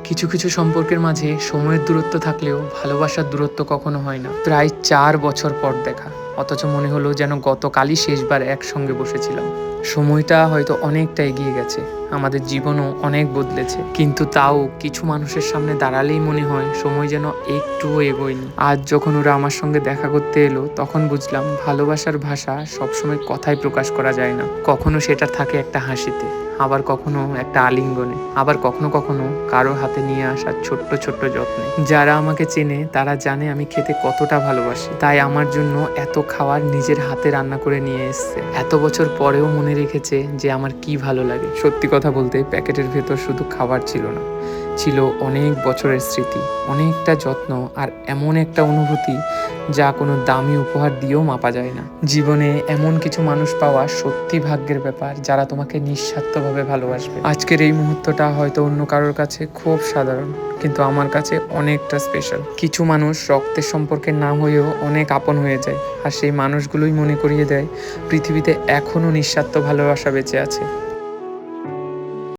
কিছু কিছু সম্পর্কের মাঝে সময়ের দূরত্ব থাকলেও ভালোবাসার দূরত্ব কখনো হয় না। প্রায় 4 বছর পর দেখা, অথচ মনে হলো যেন গতকালই শেষবার একসঙ্গে বসেছিলাম। সময়টা হয়তো অনেকটা এগিয়ে গেছে, আমাদের জীবনও অনেক বদলেছে, কিন্তু তাও কিছু মানুষের সামনে দাঁড়ালেই মনে হয় সময় যেন একটুও এগোয়নি। আজ যখন ওরা আমার সঙ্গে দেখা করতে এলো, তখন বুঝলাম ভালোবাসার ভাষা সবসময় কথায় প্রকাশ করা যায় না। কখনো সেটা থাকে একটা হাসিতে, আবার কখনো একটা আলিঙ্গনে, আবার কখনো কখনো কারো হাতে নিয়ে আসা ছোট্ট ছোট্ট যত্নে। যারা আমাকে চেনে তারা জানে আমি খেতে কতটা ভালোবাসি, তাই আমার জন্য এত খাবার নিজের হাতে রান্না করে নিয়ে এসছে। এত বছর পরেও মনে রেখেছে যে আমার কি ভালো লাগে। সত্যি কথা বলতে প্যাকেটের ভেতর শুধু খাবার ছিল না, ছিল অনেক বছরের স্মৃতি, অনেকটা যত্ন, আর এমন একটা অনুভূতি যা কোনো দামি উপহার দিয়েও মাপা যায় না। জীবনে এমন কিছু মানুষ পাওয়া সত্যি ভাগ্যের ব্যাপার, যারা তোমাকে নিঃস্বার্থভাবে ভালোবাসবে। আজকের এই মুহূর্তটা হয়তো অন্য কারোর কাছে খুব সাধারণ, কিন্তু আমার কাছে অনেকটা স্পেশাল। কিছু মানুষ রক্তের সম্পর্কের না হয়েও অনেক আপন হয়ে যায়, আর সেই মানুষগুলোই মনে করিয়ে দেয় পৃথিবীতে এখনও নিঃস্বার্থ ভালোবাসা বেঁচে আছে।